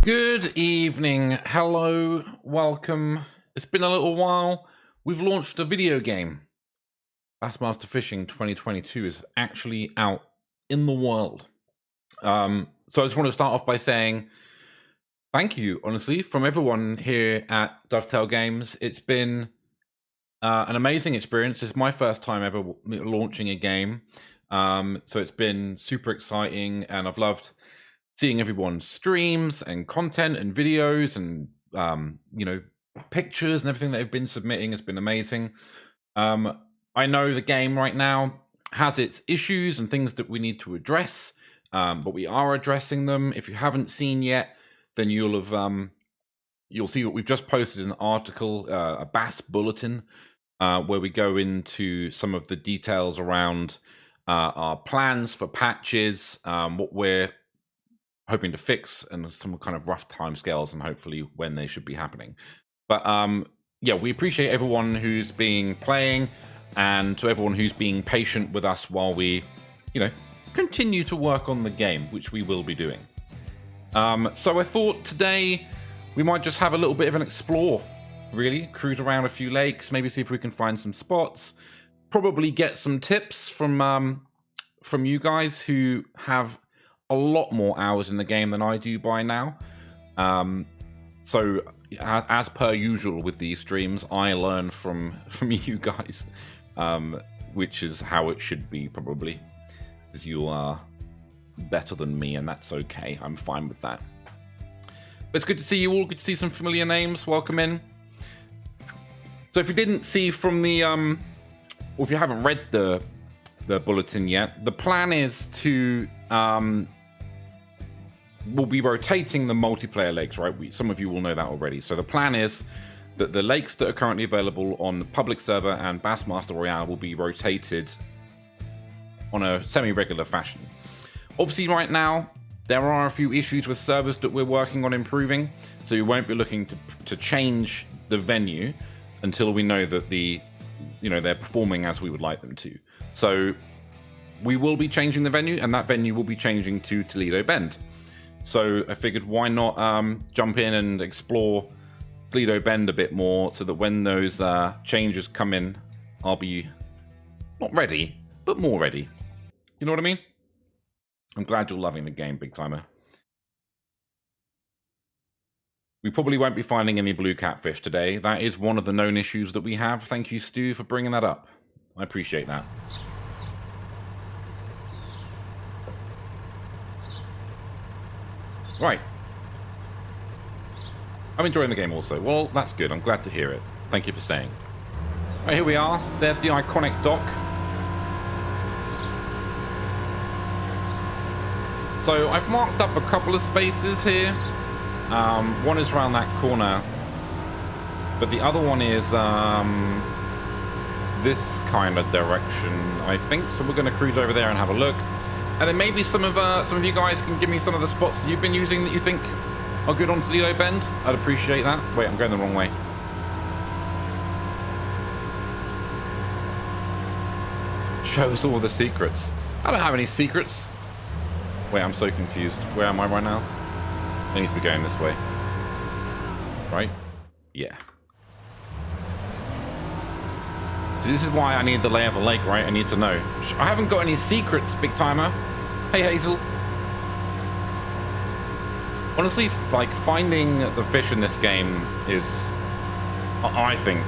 Good evening, hello, welcome. It's been a little while. We've launched a video game. Bassmaster Fishing 2022 is actually out in the world. So I just want to start off by saying thank you, honestly, from everyone here at Dovetail Games. It's been an amazing experience. It's my first time ever launching a game. So it's been super exciting, and I've loved seeing everyone's streams and content and videos and pictures and everything that they've been submitting has been amazing. I know the game right now has its issues and things that we need to address, but we are addressing them. If you haven't seen yet, then you'll see that we've just posted an article, a Bass Bulletin, where we go into some of the details around our plans for patches, what we're hoping to fix, and some kind of rough timescales and hopefully when they should be happening. But yeah, we appreciate everyone who's been playing, and to everyone who's being patient with us while we, continue to work on the game, which we will be doing. So I thought today we might just have a little bit of an explore, really, cruise around a few lakes, maybe see if we can find some spots, probably get some tips from you guys who have a lot more hours in the game than I do by now. So as per usual with these streams, I learn from you guys, which is how it should be, probably, because you are better than me, and that's okay. I'm fine with that. But it's good to see you all. Good to see some familiar names. Welcome in. So if you didn't see from the or if you haven't read the bulletin yet, the plan is to we'll be rotating the multiplayer lakes, right? Some of you will know that already. So the plan is that the lakes that are currently available on the public server and Bassmaster Royale will be rotated on a semi-regular fashion. Obviously, right now, there are a few issues with servers that we're working on improving, so we won't be looking to change the venue until we know that they're performing as we would like them to. So we will be changing the venue, and that venue will be changing to Toledo Bend. So I figured, why not jump in and explore Toledo Bend a bit more, so that when those changes come in, I'll be not ready, but more ready. You know what I mean? I'm glad you're loving the game, Big Timer. We probably won't be finding any blue catfish today. That is one of the known issues that we have. Thank you, Stu, for bringing that up. I appreciate that. Right. I'm enjoying the game also. Well, that's good. I'm glad to hear it. Thank you for saying. Right, here we are. There's the iconic dock. So I've marked up a couple of spaces here. One is around that corner, but the other one is this kind of direction, I think. So we're going to cruise over there and have a look. And then maybe some of you guys can give me some of the spots that you've been using that you think are good on Toledo Bend. I'd appreciate that. Wait, I'm going the wrong way. Show us all the secrets. I don't have any secrets. Wait, I'm so confused. Where am I right now? I need to be going this way. Right? Yeah. So this is why I need the lay of the lake, right? I need to know. I haven't got any secrets, Big Timer. Hey, Hazel. Honestly, like, finding the fish in this game is, I think,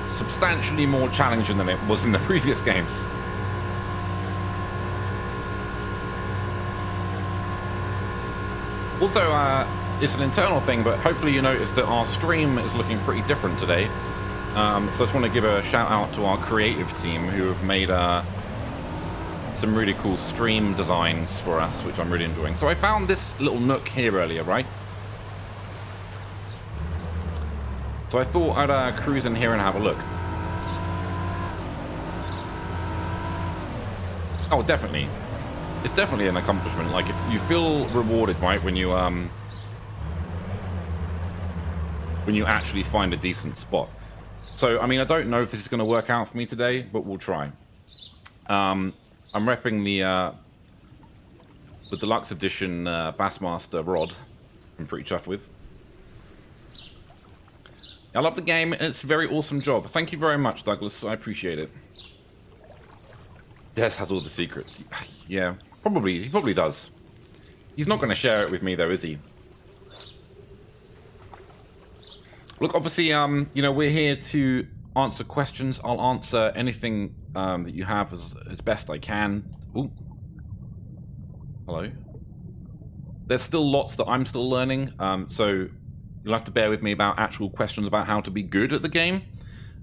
substantially more challenging than it was in the previous games. Also, it's an internal thing, but hopefully you noticed that our stream is looking pretty different today. So I just want to give a shout out to our creative team who have made some really cool stream designs for us, which I'm really enjoying. So I found this little nook here earlier, right? So I thought I'd cruise in here and have a look. Oh, definitely. It's definitely an accomplishment. Like, if you feel rewarded, right, when you actually find a decent spot. So, I mean, I don't know if this is going to work out for me today, but we'll try. I'm repping the deluxe edition Bassmaster rod. I'm pretty chuffed with. I love the game, and it's a very awesome job. Thank you very much, Douglas. I appreciate it. Des has all the secrets. Yeah, probably. He probably does. He's not going to share it with me, though, is he? Look, obviously, you know, we're here to answer questions. I'll answer anything that you have as best I can. Ooh. Hello. There's still lots that I'm still learning, so you'll have to bear with me about actual questions about how to be good at the game.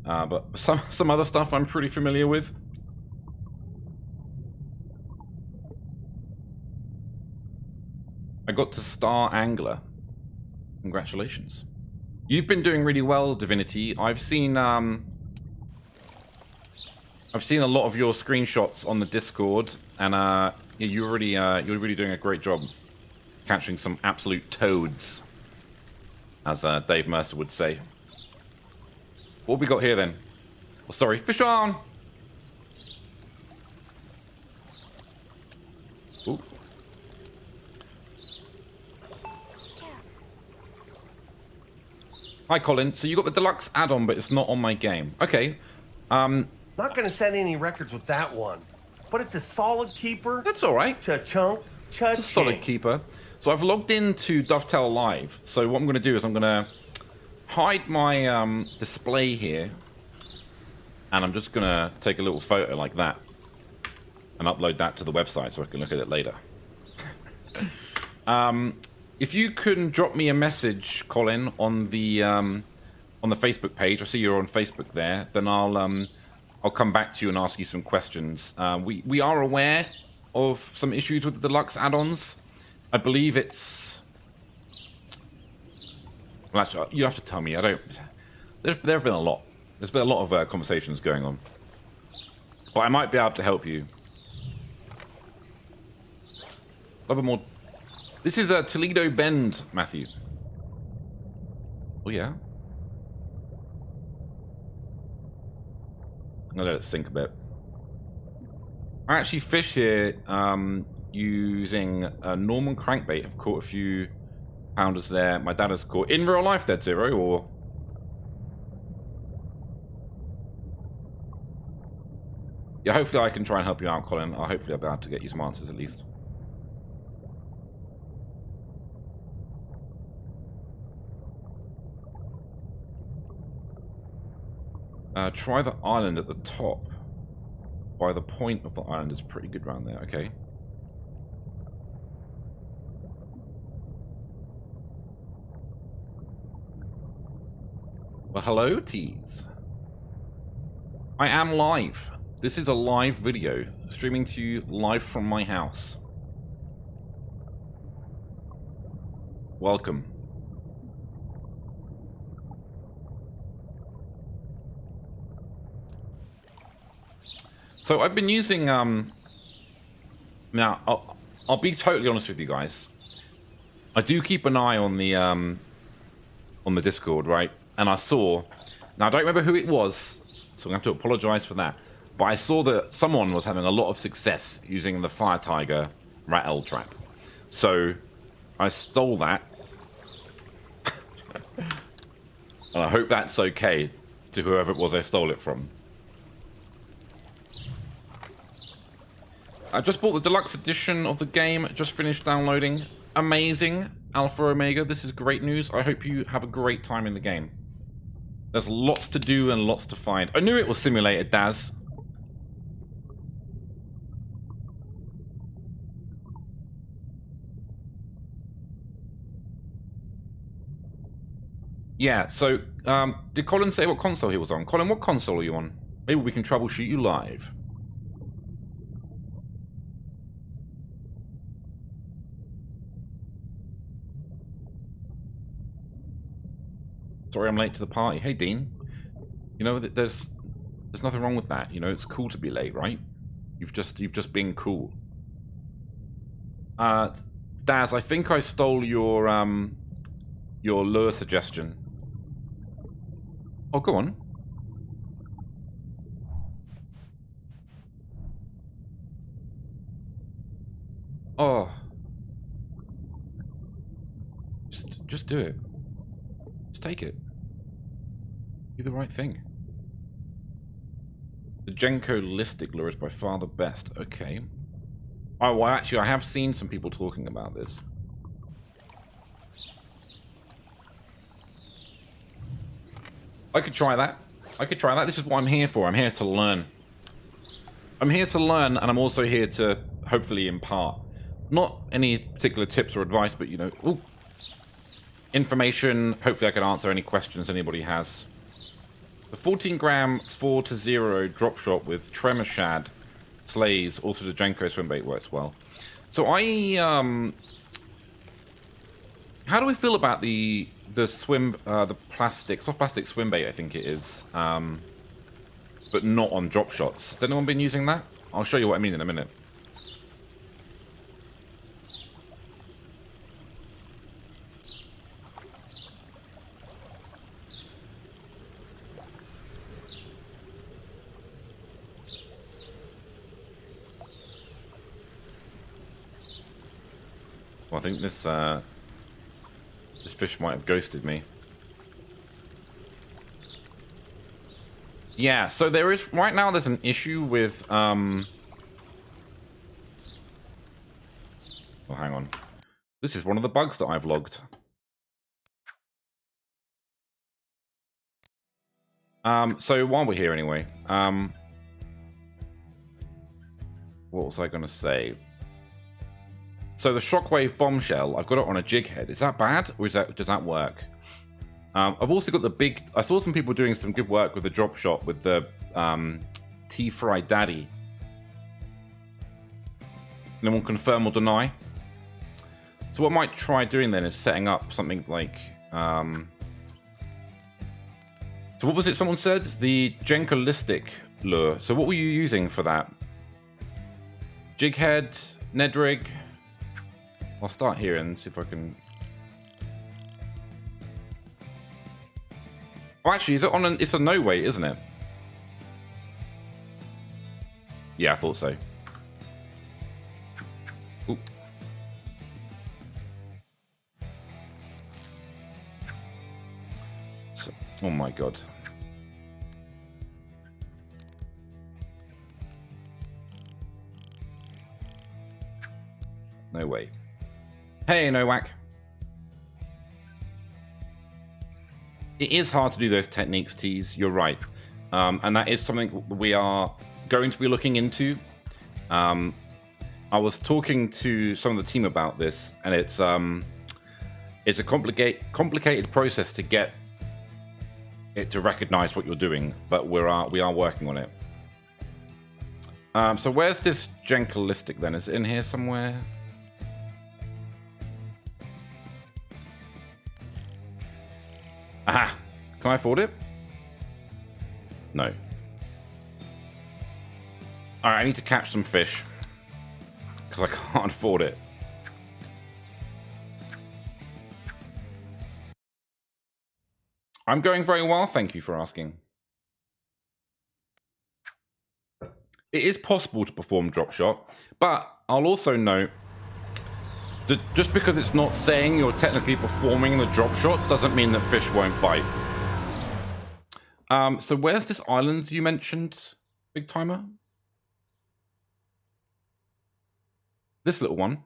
But some other stuff I'm pretty familiar with. I got to Star Angler. Congratulations. You've been doing really well, Divinity. I've seen a lot of your screenshots on the Discord, and you're really doing a great job catching some absolute toads, as Dave Mercer would say. What have we got here then? Oh, sorry, fish on! Ooh. Hi, Colin. So you got the deluxe add-on, but it's not on my game. Okay. Not gonna set any records with that one, but it's a solid keeper. That's all right. Cha-chunk, cha-ching. It's a solid keeper. So I've logged into Dovetail Live. So what I'm going to do is I'm going to hide my display here, and I'm just going to take a little photo like that and upload that to the website so I can look at it later. If you can drop me a message, Colin, on the Facebook page, I see you're on Facebook there, then I'll come back to you and ask you some questions. We are aware of some issues with the deluxe add-ons. I believe it's... Well, actually, you have to tell me. I don't... There have been a lot. There's been a lot of conversations going on. But I might be able to help you. Love more... This is a Toledo Bend, Matthew. Oh, yeah. I'm gonna let it sink a bit. I actually fish here using a Norman crankbait. I've caught a few pounders there. My dad has caught in real life, Dead Zero, or... Yeah, hopefully I can try and help you out, Colin. Hopefully I'll be able to get you some answers at least. Try the island at the top. By the point of the island is pretty good around there. Okay. Well, hello, tease. I am live. This is a live video, streaming to you live from my house. Welcome. So I've been using, now, I'll be totally honest with you guys. I do keep an eye on the Discord, right? And I saw, now I don't remember who it was, so I'm going to have to apologize for that. But I saw that someone was having a lot of success using the Fire Tiger rat L trap. So I stole that. And I hope that's okay to whoever it was I stole it from. I just bought the deluxe edition of the game, just finished downloading. Amazing, Alpha Omega, this is great news. I hope you have a great time in the game. There's lots to do and lots to find. I knew it was simulated, Daz. Yeah, so, did Colin say what console he was on? Colin, what console are you on? Maybe we can troubleshoot you live. Sorry I'm late to the party. Hey, Dean. You know, there's nothing wrong with that. You know, it's cool to be late, right? You've just been cool. Daz, I think I stole your lure suggestion. Oh, go on. Oh. Just do it. Just take it. Do the right thing. The Genko listic lure is by far the best. Okay. Oh, well, actually, I have seen some people talking about this. I could try that. I could try that. This is what I'm here for. I'm here to learn. I'm here to learn, and I'm also here to hopefully impart. Not any particular tips or advice, but, you know, ooh, information. Hopefully I can answer any questions anybody has. The 14 gram 4-0 drop shot with tremor shad slays. Also the Genko swim bait works well. So how do we feel about the plastic, soft plastic swim bait, I think it is, but not on drop shots? Has anyone been using that? I'll show you what I mean in a minute. Well, I think this fish might have ghosted me. Yeah, so there is, right now there's an issue with, well, hang on. This is one of the bugs that I've logged. So while we're here anyway, what was I going to say? So the Shockwave bombshell, I've got it on a jig head. Is that bad, or does that work? I've also got the big. I saw some people doing some good work with the drop shot with the T-Fry Daddy. No one confirm or deny. So what I might try doing then is setting up something like. So what was it? Someone said the Genkolistic lure. So what were you using for that? Jig head, Ned rig. I'll start here and see if I can. Oh, actually, is it on? It's a no weight, isn't it? Yeah, I thought so. Ooh. Oh my god. No way. Hey, no whack. It is hard to do those techniques, Tease. You're right. And that is something we are going to be looking into. I was talking to some of the team about this, and it's a complicated process to get it to recognize what you're doing, but we are working on it. So where's this Genkolistic then? Is it in here somewhere? Aha! Can I afford it? No. Alright, I need to catch some fish. Because I can't afford it. I'm going very well, thank you for asking. It is possible to perform drop shot, but I'll also note that just because it's not saying you're technically performing the drop shot doesn't mean that fish won't bite. So where's this island you mentioned, Big Timer? This little one.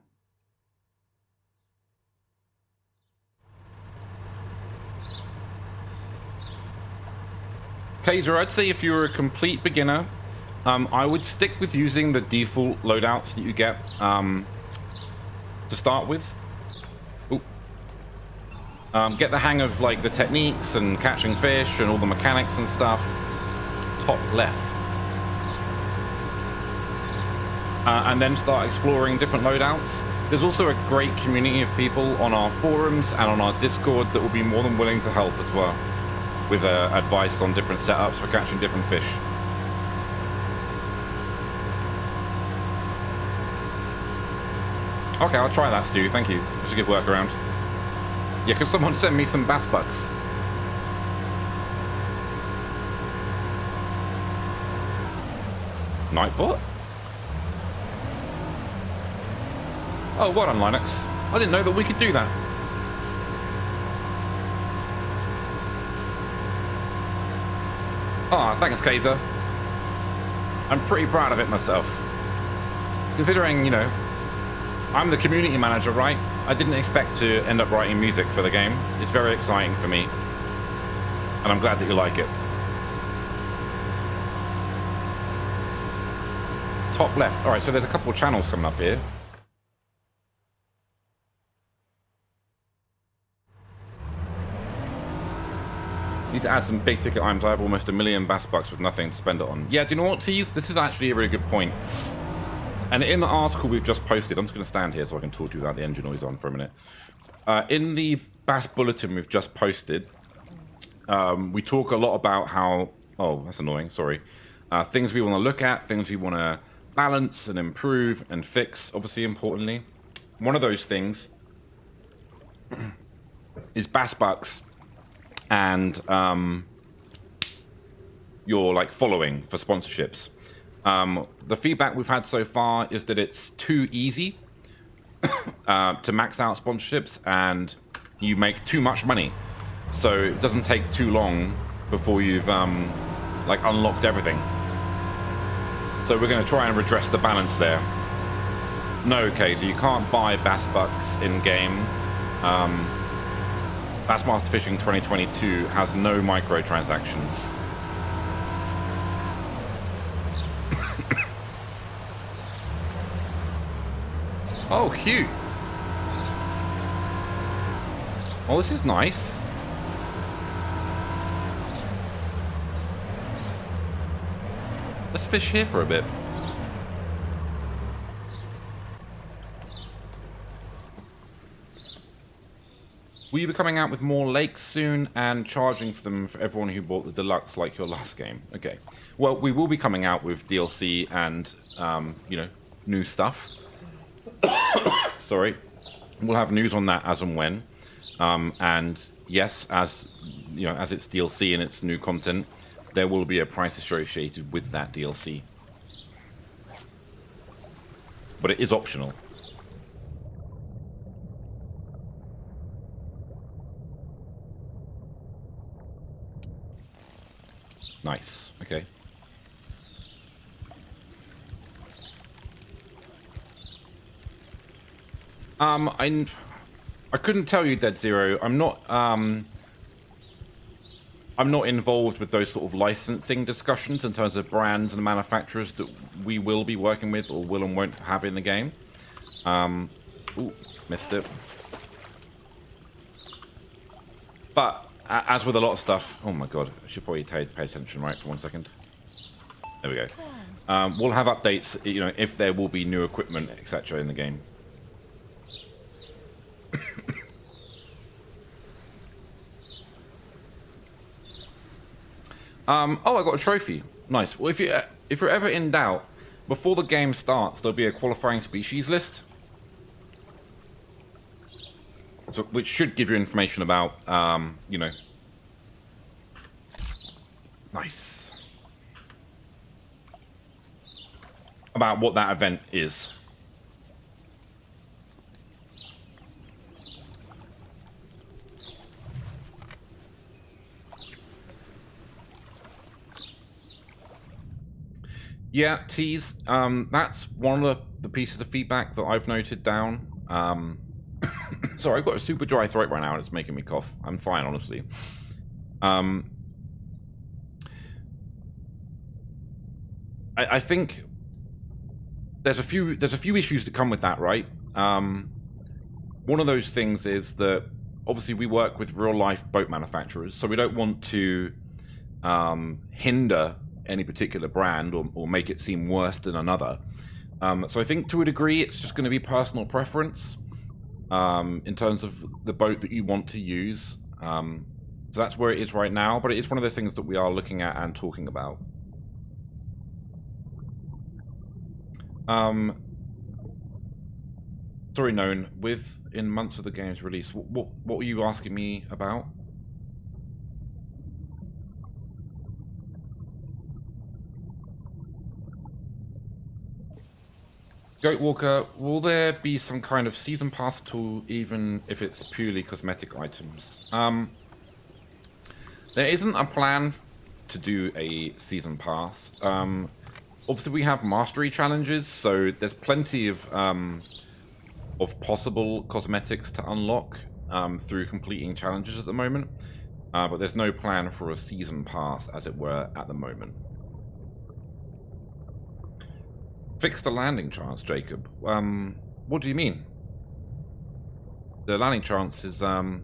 Kaiser, I'd say if you're a complete beginner, I would stick with using the default loadouts that you get to start with. Ooh. Get the hang of like the techniques and catching fish and all the mechanics and stuff. Top left. And then start exploring different loadouts. There's also a great community of people on our forums and on our Discord that will be more than willing to help as well with advice on different setups for catching different fish. Okay, I'll try that, Stu. Thank you. It's a good workaround. Yeah, because someone sent me some bass bucks. Nightbot? Oh, well done, Linux. I didn't know that we could do that. Oh, thanks, Kaiser. I'm pretty proud of it myself. Considering, you know, I'm the community manager, right? I didn't expect to end up writing music for the game. It's very exciting for me. And I'm glad that you like it. Top left. All right, so there's a couple of channels coming up here. Need to add some big ticket items. I have almost $1 million bass bucks with nothing to spend it on. Yeah, do you know what, Tease? This is actually a really good point. And in the article we've just posted, I'm just going to stand here so I can talk to you without the engine noise on for a minute. In the Bass Bulletin we've just posted, we talk a lot about how... Oh, that's annoying, sorry. Things we want to look at, things we want to balance and improve and fix, obviously, importantly. One of those things is bass bucks and your like following for sponsorships. The feedback we've had so far is that it's too easy to max out sponsorships and you make too much money. So it doesn't take too long before you've like unlocked everything. So we're going to try and redress the balance there. No, okay, so you can't buy bass bucks in game. Bassmaster Fishing 2022 has no microtransactions. Oh, cute. Oh, this is nice. Let's fish here for a bit. Will you be coming out with more lakes soon and charging for them for everyone who bought the deluxe like your last game? Okay. Well, we will be coming out with DLC and, you know, new stuff. Sorry. We'll have news on that as and when. And yes, as you know, as it's DLC and it's new content, there will be a price associated with that DLC. But it is optional. Nice. Okay. I couldn't tell you, Dead Zero. I'm not involved with those sort of licensing discussions in terms of brands and manufacturers that we will be working with or will and won't have in the game. Ooh, missed it. But as with a lot of stuff, oh my god, I should probably pay attention right for 1 second. There we go. We'll have updates, you know, if there will be new equipment, etc. in the game. Oh, I got a trophy. Nice. Well, if you're ever in doubt, before the game starts, there'll be a qualifying species list, so, which should give you information about, you know. Nice. About what that event is. Yeah, Tease. That's one of the pieces of feedback that I've noted down. Sorry, I've got a super dry throat right now and it's making me cough. I'm fine, honestly. I think there's a few issues that come with that, right? One of those things is that obviously we work with real life boat manufacturers, so we don't want to hinder any particular brand or make it seem worse than another. So I think to a degree it's just going to be personal preference in terms of the boat that you want to use. So that's where it is right now, but it is one of those things that we are looking at and talking about. Sorry, Known, within months of the game's release, what were you asking me about? Goatwalker, will there be some kind of season pass tool, even if it's purely cosmetic items? There isn't a plan to do a season pass. Obviously, we have mastery challenges, so there's plenty of possible cosmetics to unlock through completing challenges at the moment. But there's no plan for a season pass, as it were, at the moment. Fix the landing chance, Jacob. What do you mean? The landing chance is fine,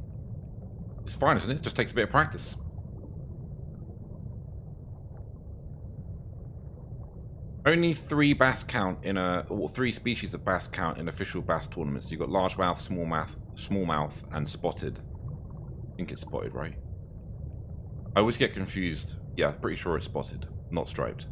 isn't it? It just takes a bit of practice. Only 3 bass count in or 3 species of bass count in official bass tournaments. You've got largemouth, smallmouth, and spotted. I think it's spotted, right? I always get confused. Yeah, pretty sure it's spotted, not striped.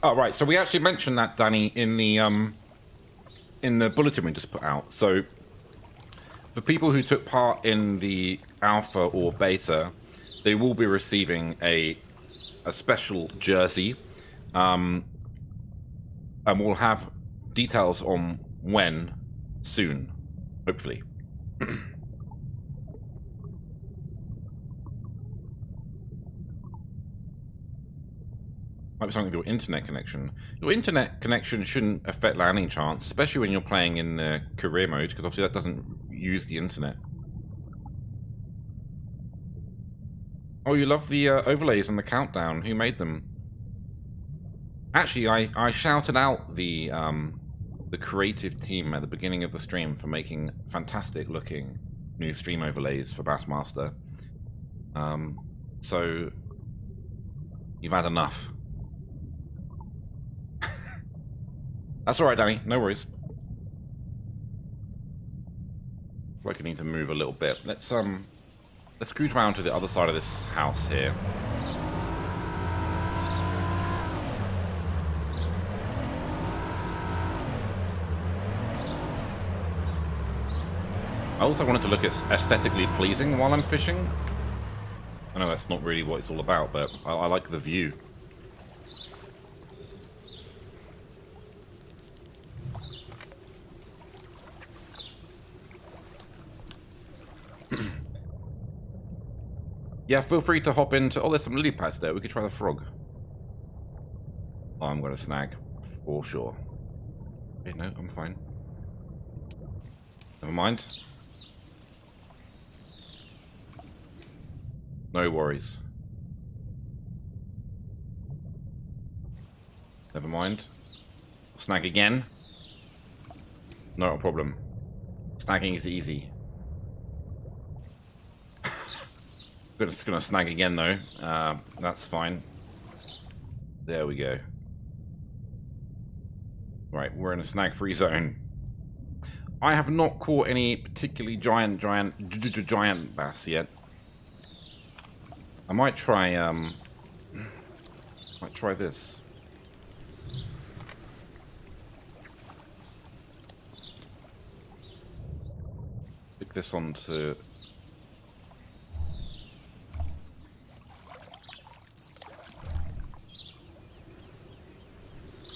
Oh, right. So we actually mentioned that, Danny, in the bulletin we just put out. So for people who took part in the alpha or beta, they will be receiving a special jersey, and we'll have details on when soon, hopefully. Might be something with your internet connection. Your internet connection shouldn't affect landing chance, especially when you're playing in career mode, because obviously that doesn't use the internet. Oh, you love the overlays and the countdown. Who made them? Actually, I shouted out the creative team at the beginning of the stream for making fantastic looking new stream overlays for Bassmaster. So you've had enough. That's all right, Danny. No worries. I can need to move a little bit. Let's cruise around to the other side of this house here. I also wanted to look at aesthetically pleasing while I'm fishing. I know that's not really what it's all about, but I like the view. Yeah, feel free to hop into... Oh, there's some lily pads there. We could try the frog. Oh, I'm going to snag. For sure. Okay, no, I'm fine. Never mind. No worries. Never mind. Snag again. Not a problem. Snagging is easy. Just gonna snag again though. That's fine. There we go. Right, we're in a snag-free zone. I have not caught any particularly giant bass yet. I might try this. Stick this onto.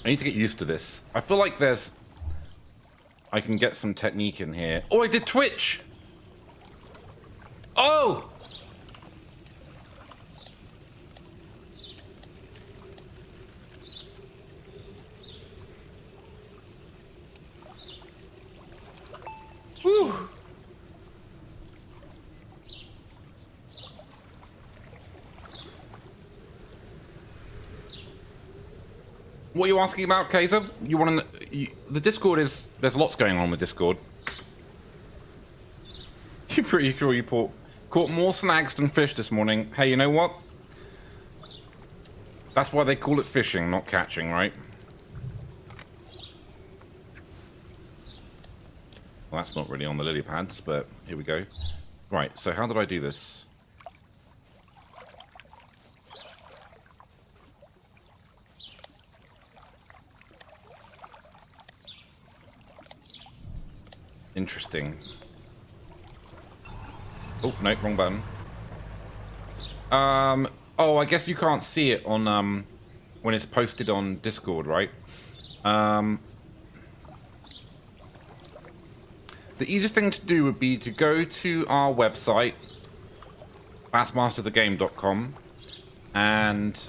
I need to get used to this. I feel like I can get some technique in here. Oh, I did Twitch! Oh! Whew! What are you asking about, Kaiser? You want to... the Discord is... There's lots going on with Discord. You're pretty sure you caught more snags than fish this morning. Hey, you know what? That's why they call it fishing, not catching, right? Well, that's not really on the lily pads, but here we go. Right, so how did I do this? Interesting. Oh, no, wrong button. Oh, I guess you can't see it on, when it's posted on Discord, right? The easiest thing to do would be to go to our website, bassmasterthegame.com, and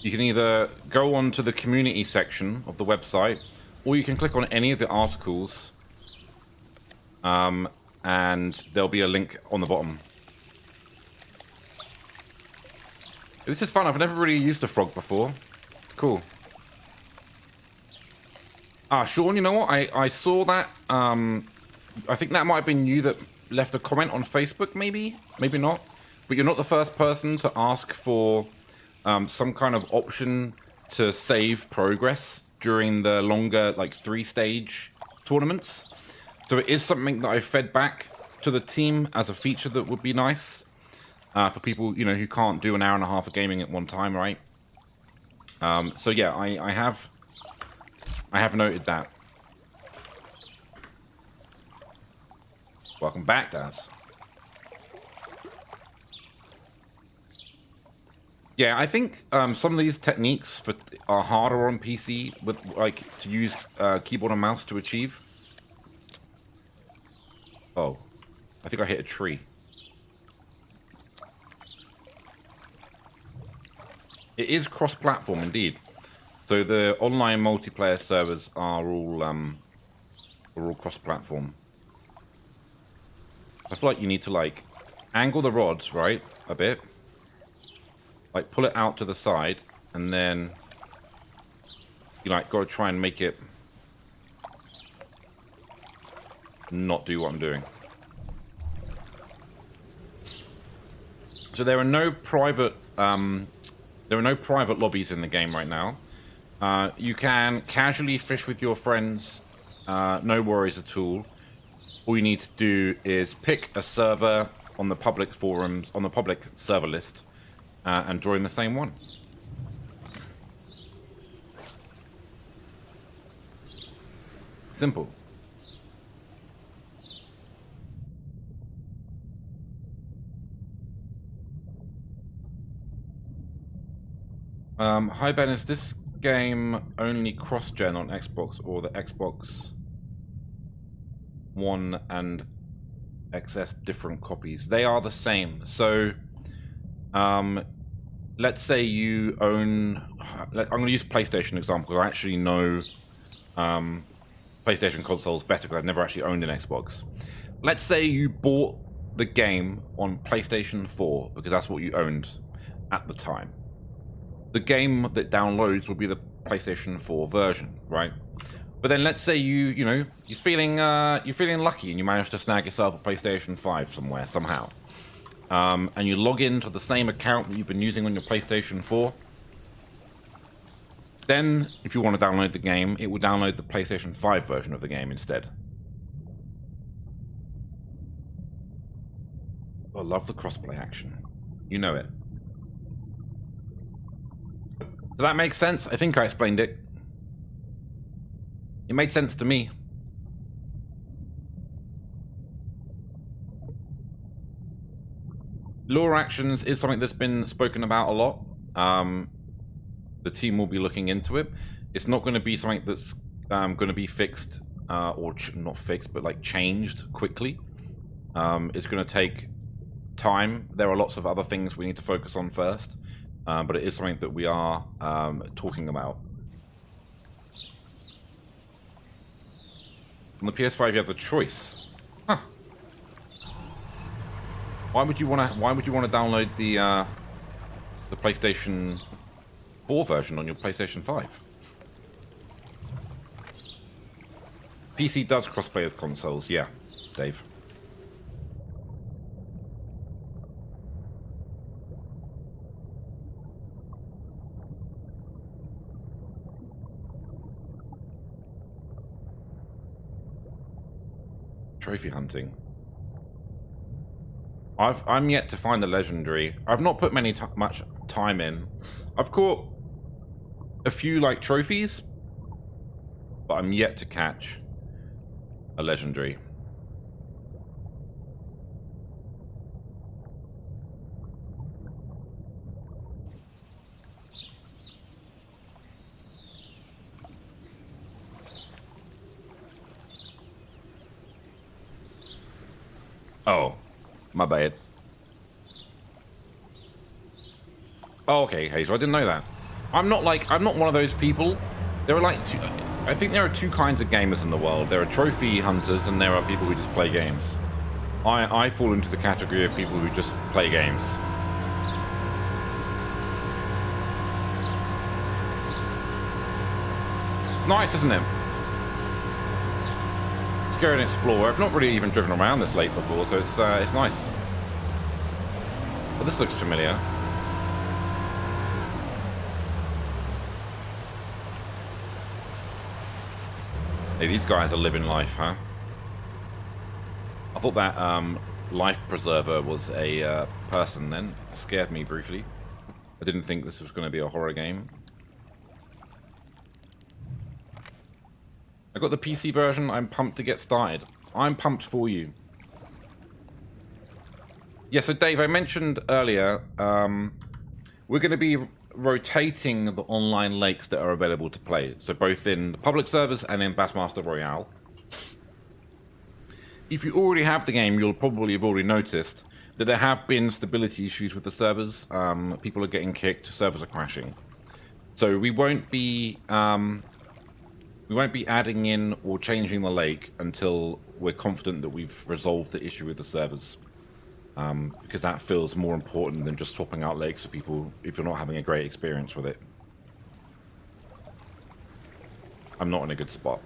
you can either go on to the community section of the website, or you can click on any of the articles, and there'll be a link on the bottom. This is fun. I've never really used a frog before. Cool. Sean, you know what? I saw that. I think that might have been you that left a comment on Facebook, maybe? Maybe not. But you're not the first person to ask for some kind of option to save progress during the longer, like, 3-stage tournaments. So it is something that I fed back to the team as a feature that would be nice for people, you know, who can't do an hour and a half of gaming at one time, right? So yeah, I have noted that. Welcome back, Daz. Yeah, I think some of these techniques are harder on PC with like to use keyboard and mouse to achieve. Oh, I think I hit a tree. It is cross-platform indeed. So the online multiplayer servers are all cross-platform. I feel like you need to like angle the rods right a bit, like pull it out to the side, and then you like got to try and make it not do what I'm doing. So there are no private lobbies in the game right now. You can casually fish with your friends, no worries at all. All you need to do is pick a server on the public forums, on the public server list, and join the same one. Simple. Hi Ben, is this game only cross-gen on Xbox or the Xbox One and XS different copies? They are the same. So, let's say you own... I'm going to use PlayStation example, because I actually know PlayStation consoles better, because I've never actually owned an Xbox. Let's say you bought the game on PlayStation 4, because that's what you owned at the time. The game that downloads will be the PlayStation 4 version, right? But then let's say you're feeling lucky and you manage to snag yourself a PlayStation 5 somewhere, somehow. And you log into the same account that you've been using on your PlayStation 4. Then, if you want to download the game, it will download the PlayStation 5 version of the game instead. I love the crossplay action. You know it. Does that make sense? I think I explained it. It made sense to me. Lure actions is something that's been spoken about a lot. The team will be looking into it. It's not going to be something that's going to be fixed, or not fixed, but like changed quickly. It's going to take time. There are lots of other things we need to focus on first, but it is something that we are talking about. On the PS5, you have the choice. Huh. Why would you want to download the PlayStation 4 version on your PlayStation 5? PC does crossplay with consoles, yeah, Dave. Trophy hunting. I'm yet to find a legendary. I've not put much time in. I've caught a few like trophies, but I'm yet to catch a legendary. My bad. Oh, okay, Hazel, I didn't know that. I'm not one of those people. There are like I think there are two kinds of gamers in the world. There are trophy hunters and there are people who just play games. I fall into the category of people who just play games. It's nice, isn't it? Let's go and explore. I've not really even driven around this lake before, so it's nice. But this looks familiar. Hey, these guys are living life, huh? I thought that life preserver was a person then. It scared me briefly. I didn't think this was going to be a horror game. I got the PC version. I'm pumped to get started. I'm pumped for you. Yeah, so Dave, I mentioned earlier, we're going to be rotating the online lakes that are available to play. So both in the public servers and in Bassmaster Royale. If you already have the game, you'll probably have already noticed that there have been stability issues with the servers. People are getting kicked, servers are crashing. So we won't be adding in or changing the lake until we're confident that we've resolved the issue with the servers. Because that feels more important than just swapping out lakes for people if you're not having a great experience with it. I'm not in a good spot.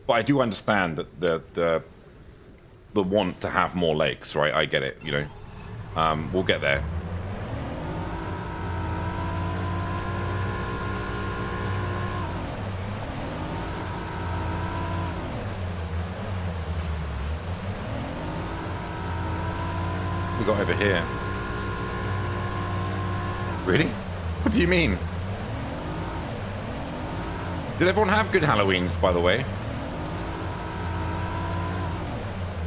But I do understand that the want to have more lakes, right? I get it, you know. We'll get there. We got over here. Really? What do you mean? Did everyone have good Halloweens, by the way?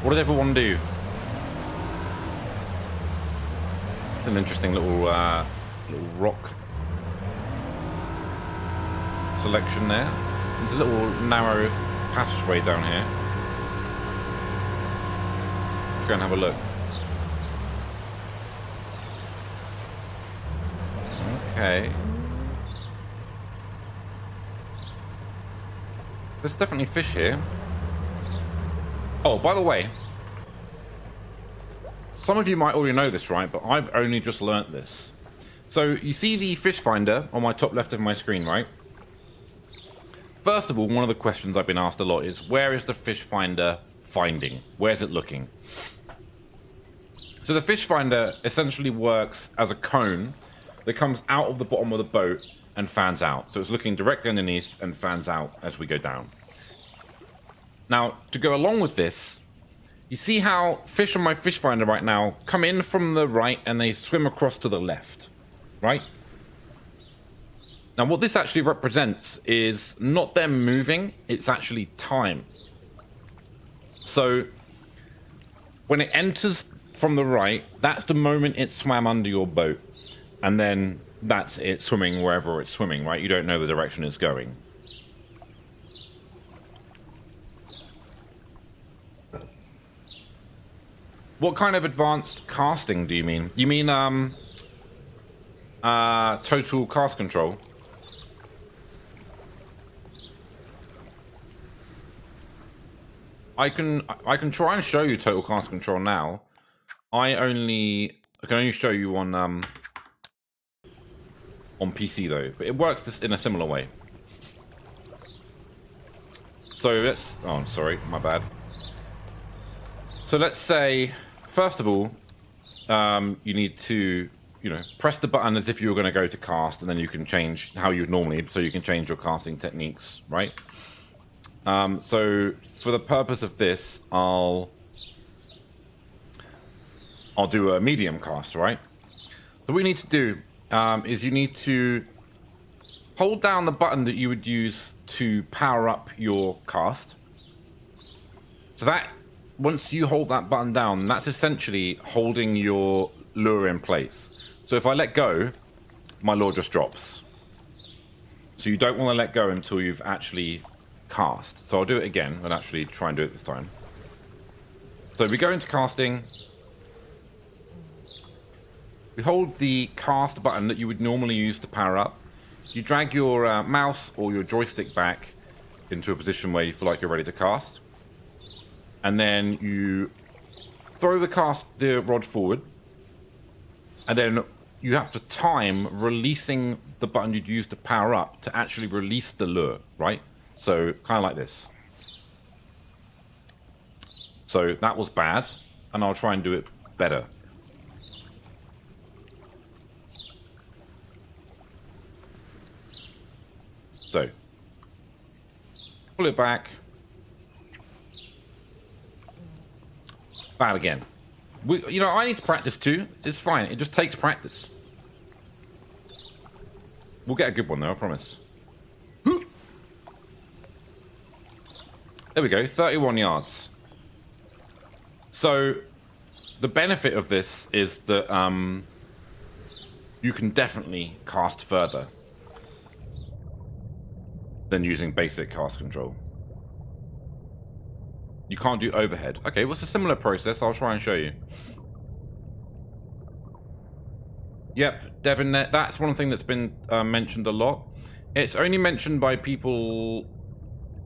What did everyone do? It's an interesting little rock selection there. There's a little narrow passageway down here. Let's go and have a look. Okay. There's definitely fish here. Oh, by the way, some of you might already know this, right? But I've only just learnt this. So you see the fish finder on my top left of my screen, right? First of all, one of the questions I've been asked a lot is, where is the fish finder finding? Where's it looking? So the fish finder essentially works as a cone that comes out of the bottom of the boat and fans out. So it's looking directly underneath and fans out as we go down. Now, to go along with this, you see how fish on my fish finder right now come in from the right and they swim across to the left, right? Now, what this actually represents is not them moving, it's actually time. So, when it enters from the right, that's the moment it swam under your boat. And then that's it swimming wherever it's swimming, right? You don't know the direction it's going. What kind of advanced casting do you mean? You mean total cast control? I can try and show you total cast control now. I can only show you on PC though, but it works this in a similar way. So let's, oh, sorry, my bad. So let's say, first of all, you need to, press the button as if you were going to go to cast, and then you can change how you'd normally, so you can change your casting techniques, right? So for the purpose of this, I'll do a medium cast, right? So what you need to do is you need to hold down the button that you would use to power up your cast. So that, once you hold that button down, that's essentially holding your lure in place. So if I let go, my lure just drops. So you don't want to let go until you've actually cast. So I'll do it again and actually try and do it this time. So we go into casting. We hold the cast button that you would normally use to power up. You drag your mouse or your joystick back into a position where you feel like you're ready to cast. And then you throw the rod forward. And then you have to time releasing the button you'd use to power up to actually release the lure, right? So kind of like this. So that was bad, and I'll try and do it better. So pull it back. Bad again. I need to practice too. It's fine. It just takes practice. We'll get a good one though, I promise. There we go, 31 yards. So the benefit of this is that you can definitely cast further than using basic cast control. You can't do overhead. Okay, well, it's a similar process. I'll try and show you. Yep, Devon, that's one thing that's been mentioned a lot. It's only mentioned by people...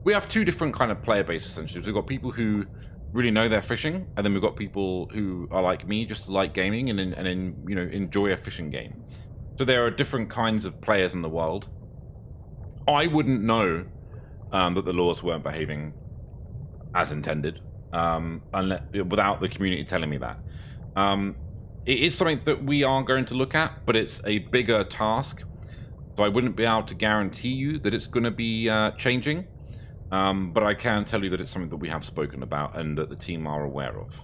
We have two different kind of player bases, essentially. We've got people who really know their fishing, and then we've got people who are like me, just like gaming and enjoy a fishing game. So there are different kinds of players in the world. I wouldn't know that the laws weren't behaving as intended, without the community telling me that. It is something that we are going to look at, but it's a bigger task, so I wouldn't be able to guarantee you that it's going to be changing, but I can tell you that it's something that we have spoken about and that the team are aware of.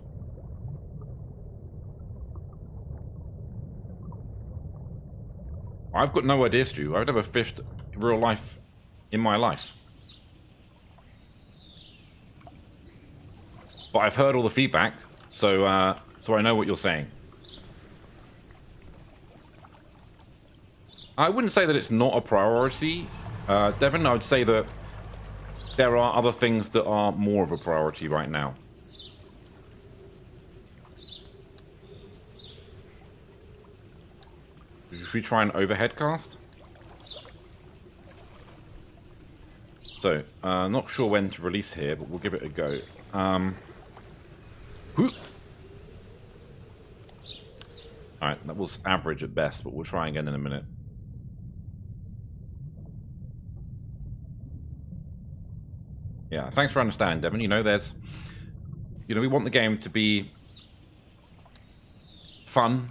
I've got no idea, Stu. I've never fished in real life in my life. But I've heard all the feedback, so I know what you're saying. I wouldn't say that it's not a priority, Devon. I would say that there are other things that are more of a priority right now. Should we try an overhead cast? So, not sure when to release here, but we'll give it a go. Alright, that was average at best, but we'll try again in a minute. Yeah, thanks for understanding, Devon. We want the game to be fun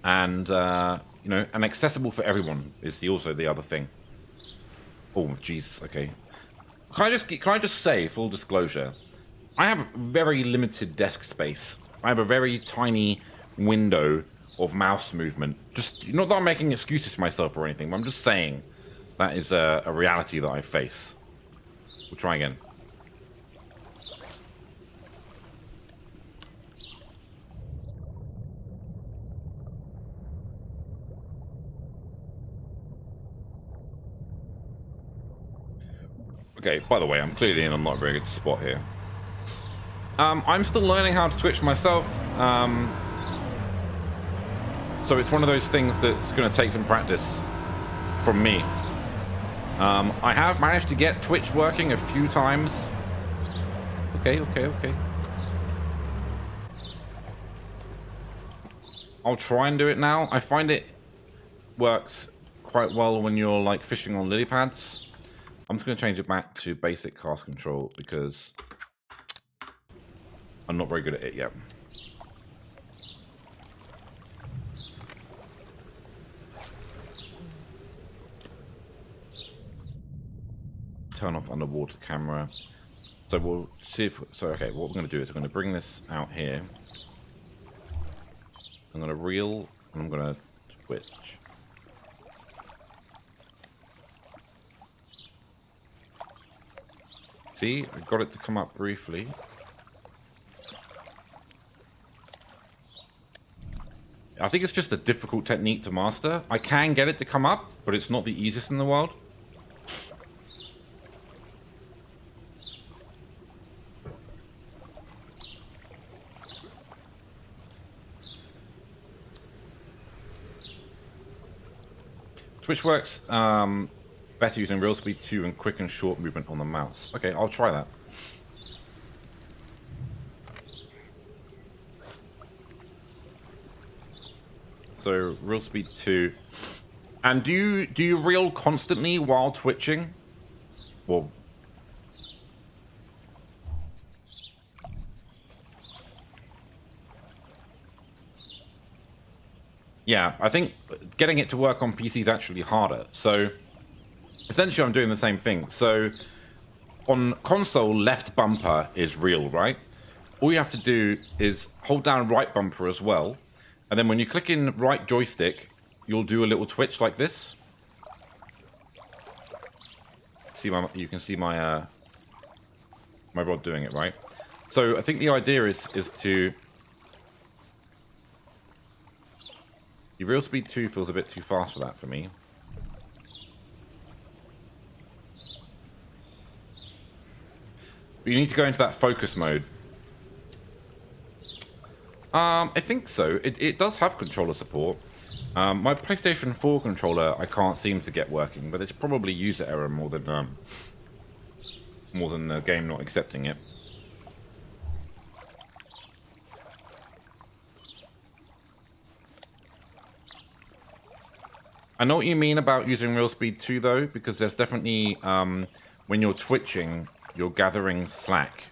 and, and accessible for everyone is also the other thing. Oh, jeez, okay. Can I just say, full disclosure, I have very limited desk space. I have a very tiny window of mouse movement. Just, not that I'm making excuses for myself or anything, but I'm just saying that is a reality that I face. We'll try again. Okay, by the way, I'm clearly in a not very good spot here. I'm still learning how to Twitch myself. So it's one of those things that's going to take some practice from me. I have managed to get Twitch working a few times. Okay. I'll try and do it now. I find it works quite well when you're like fishing on lily pads. I'm just going to change it back to basic cast control because I'm not very good at it yet. Turn off underwater camera. So we'll see if... okay, what we're going to do is we're going to bring this out here. I'm going to reel and I'm going to twitch. See, I got it to come up briefly. I think it's just a difficult technique to master. I can get it to come up, but it's not the easiest in the world. Switch works better using real speed 2 and quick and short movement on the mouse. Okay, I'll try that. So real speed 2. And do you reel constantly while twitching? Well, yeah, I think getting it to work on PC is actually harder. So essentially I'm doing the same thing. So on console, left bumper is real, right? All you have to do is hold down right bumper as well. And then when you click in right joystick, you'll do a little twitch like this. You can see my my rod doing it, right? So I think the idea is to... The real speed 2 feels a bit too fast for that for me. But you need to go into that focus mode. I think so. It does have controller support. My PlayStation 4 controller I can't seem to get working, but it's probably user error more than the game not accepting it. I know what you mean about using real speed 2 though, because there's definitely when you're twitching, you're gathering slack.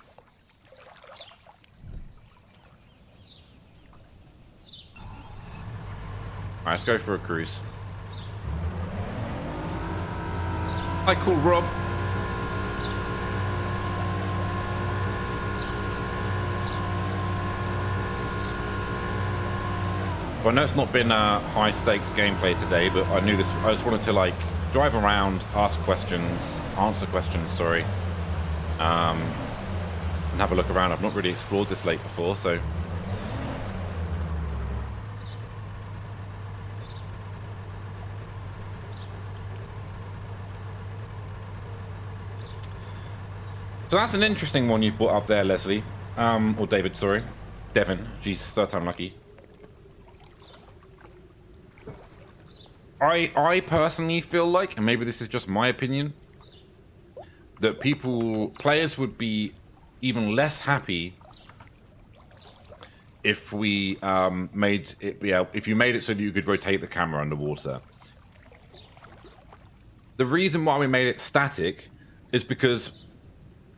Alright, let's go for a cruise. Hi, cool Rob. Well, I know it's not been a high stakes gameplay today, but I knew this. I just wanted to like drive around, answer questions, sorry, and have a look around. I've not really explored this lake before, so. So that's an interesting one you've brought up there, Leslie. Or David, sorry. Devin. Jeez, third time lucky. I personally feel like, and maybe this is just my opinion, that players would be even less happy if we made it, if you made it so that you could rotate the camera underwater. The reason why we made it static is because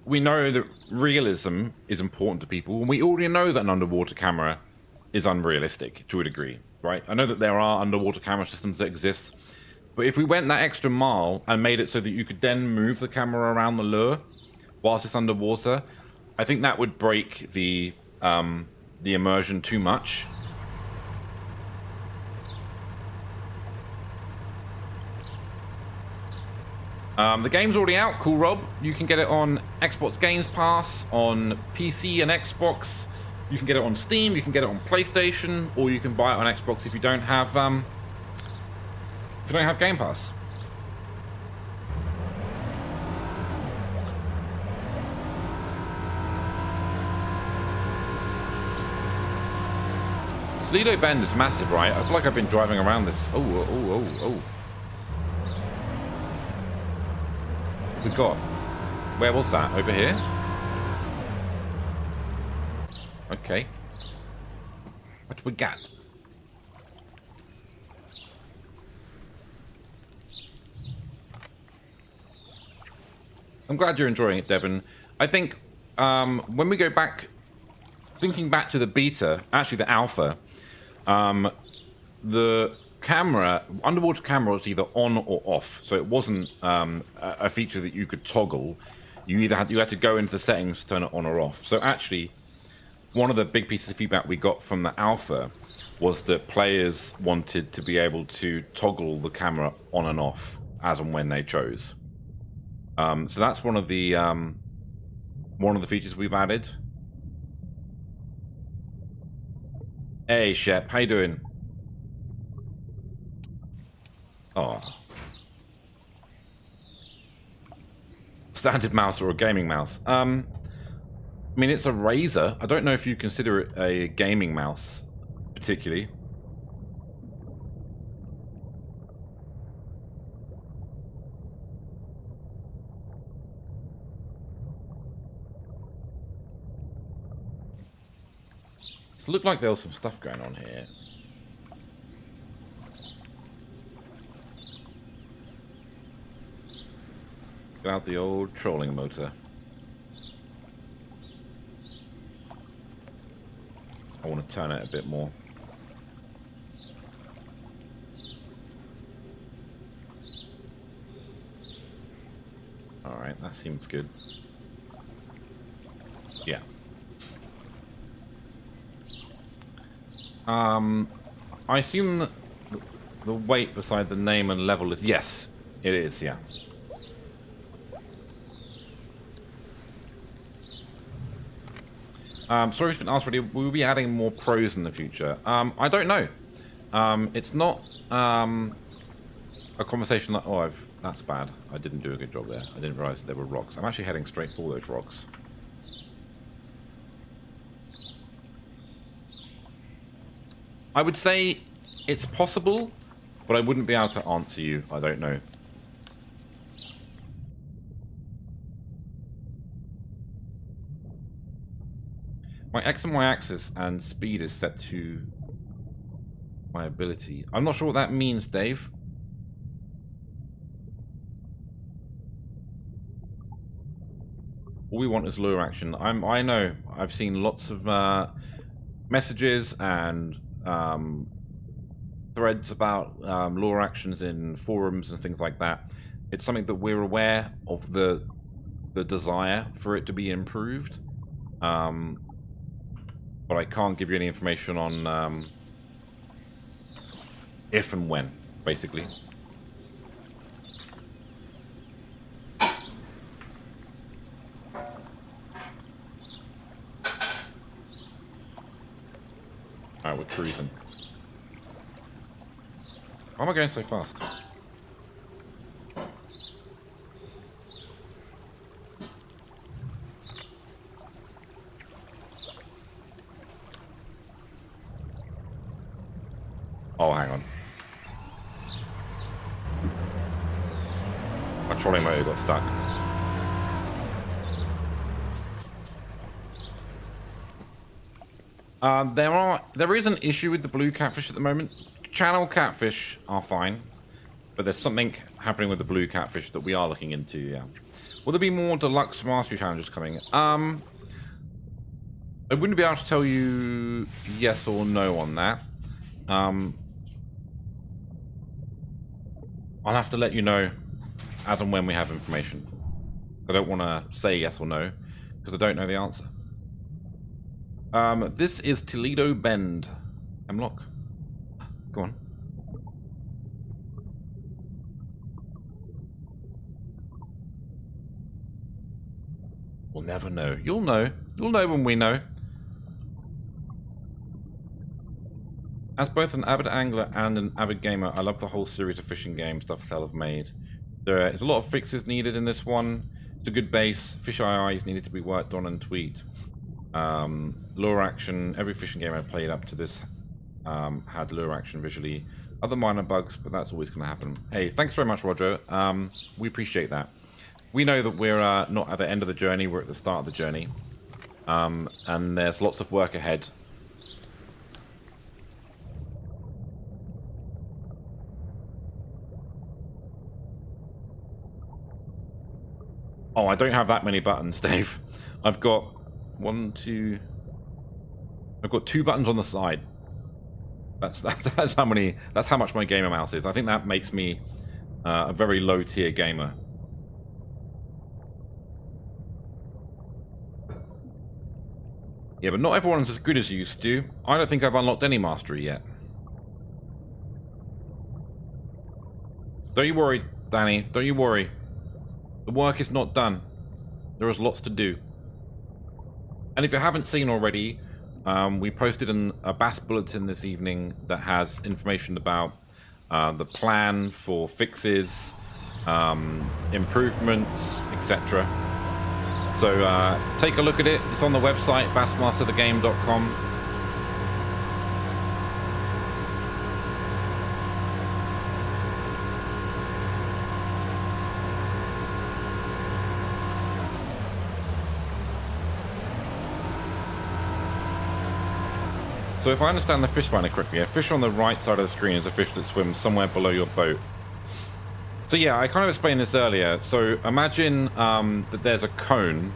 we know that realism is important to people, and we already know that an underwater camera is unrealistic to a degree, right? I know that there are underwater camera systems that exist, but if we went that extra mile and made it so that you could then move the camera around the lure whilst it's underwater, I think that would break the immersion too much. The game's already out, cool Rob. You can get it on Xbox Games Pass, on PC and Xbox. You can get it on Steam, you can get it on PlayStation, or you can buy it on Xbox if you don't have Game Pass. Toledo Bend is massive, right? I feel like I've been driving around this. Oh. We got. Where was that? Over here? Okay. What do we got? I'm glad you're enjoying it, Devin. I think when we go back, thinking back to the beta, actually the alpha, the camera, underwater camera was either on or off, so it wasn't a feature that you could toggle. You had to go into the settings to turn it on or off. So actually, one of the big pieces of feedback we got from the alpha was that players wanted to be able to toggle the camera on and off as and when they chose. So that's one of the features we've added. Hey Shep, how you doing? Oh. Standard mouse or a gaming mouse? I mean, it's a Razer. I don't know if you consider it a gaming mouse, particularly. looked like there was some stuff going on here. Get out the old trolling motor. I want to turn it a bit more. Alright, that seems good. Yeah. I assume the weight beside the name and level is... Yes, it is, yeah. Story's been asked already, will we be adding more pros in the future? I don't know. It's not a conversation that... Oh, that's bad. I didn't do a good job there. I didn't realize there were rocks. I'm actually heading straight for those rocks. I would say it's possible, but I wouldn't be able to answer you. I don't know. My X and Y axis and speed is set to my ability. I'm not sure what that means, Dave. All we want is lure action. I know. I've seen lots of messages and threads about lure actions in forums and things like that. It's something that we're aware of the desire for it to be improved. But I can't give you any information on if and when, basically. Alright, we're cruising. Why am I going so fast? Oh, hang on. My trolling motor got stuck. There is an issue with the blue catfish at the moment. Channel catfish are fine, but there's something happening with the blue catfish that we are looking into, yeah. Will there be more deluxe mastery challenges coming? I wouldn't be able to tell you yes or no on that. I'll have to let you know as and when we have information. I don't want to say yes or no, because I don't know the answer. This is Toledo Bend. Hemlock. Go on. We'll never know. You'll know. You'll know when we know. As both an avid angler and an avid gamer, I love the whole series of fishing games Dovetail have made. There is a lot of fixes needed in this one. It's a good base. Fish eyes needed to be worked on and tweaked. Lure action. Every fishing game I've played up to this had lure action visually. Other minor bugs, but that's always going to happen. Hey, thanks very much, Roger. We appreciate that. We know that we're not at the end of the journey. We're at the start of the journey. And there's lots of work ahead. Oh, I don't have that many buttons, Dave. I've got I've got 2 buttons on the side. That's how many. That's how much my gamer mouse is. I think that makes me a very low tier gamer. Yeah, but not everyone's as good as you, Stu. I don't think I've unlocked any mastery yet. Don't you worry, Danny. Don't you worry. The work is not done. There is lots to do. And if you haven't seen already, we posted a Bass Bulletin this evening that has information about the plan for fixes, improvements, etc. So take a look at it. It's on the website, bassmasterthegame.com. So if I understand the fish finder correctly, a fish on the right side of the screen is a fish that swims somewhere below your boat. So yeah, I kind of explained this earlier. So imagine that there's a cone,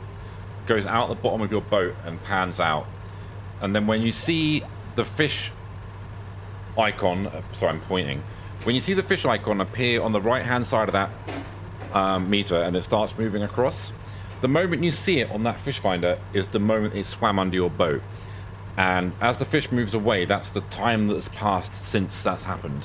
goes out the bottom of your boat and pans out. And then when you see the fish icon, sorry, I'm pointing. When you see the fish icon appear on the right-hand side of that meter and it starts moving across, the moment you see it on that fish finder is the moment it swam under your boat. And as the fish moves away, that's the time that's passed since that's happened.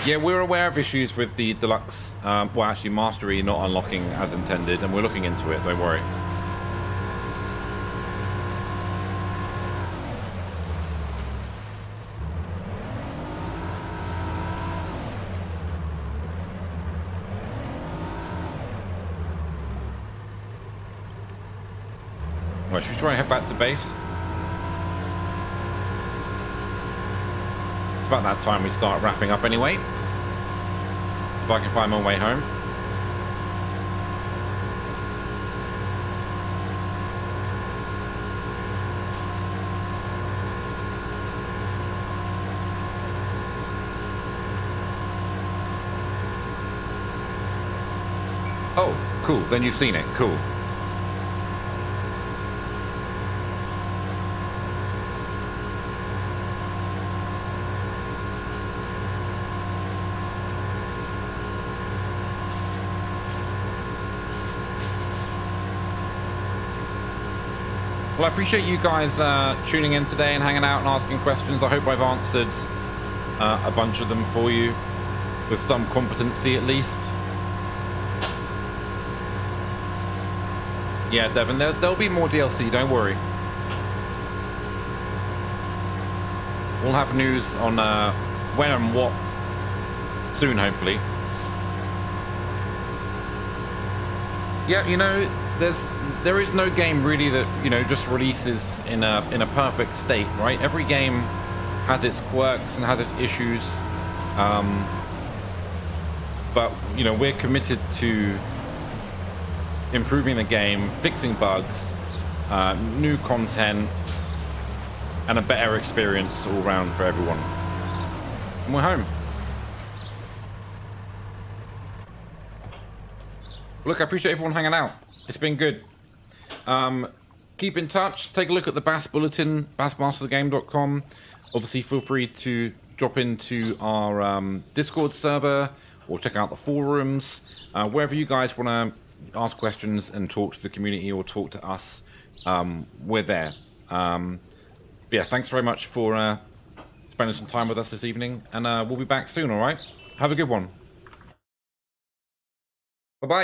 Yeah, we're aware of issues with the deluxe, well actually mastery not unlocking as intended, and we're looking into it, don't worry. Right, should we try and head back to base? It's about that time we start wrapping up anyway. If I can find my way home. Oh, cool. Then you've seen it. Cool. Well, I appreciate you guys tuning in today and hanging out and asking questions. I hope I've answered a bunch of them for you with some competency at least. Yeah, Devin, there'll be more DLC, don't worry. We'll have news on when and what soon, hopefully. Yeah, you know, there is no game really that, you know, just releases in a perfect state, right? Every game has its quirks and has its issues, but you know, we're committed to improving the game, fixing bugs, new content, and a better experience all around for everyone. And we're home. Look, I appreciate everyone hanging out. It's been good. Keep in touch. Take a look at the Bass Bulletin, bassmastergame.com. Obviously, feel free to drop into our Discord server or check out the forums. Wherever you guys want to ask questions and talk to the community or talk to us, we're there. Yeah, thanks very much for spending some time with us this evening, and we'll be back soon, all right? Have a good one.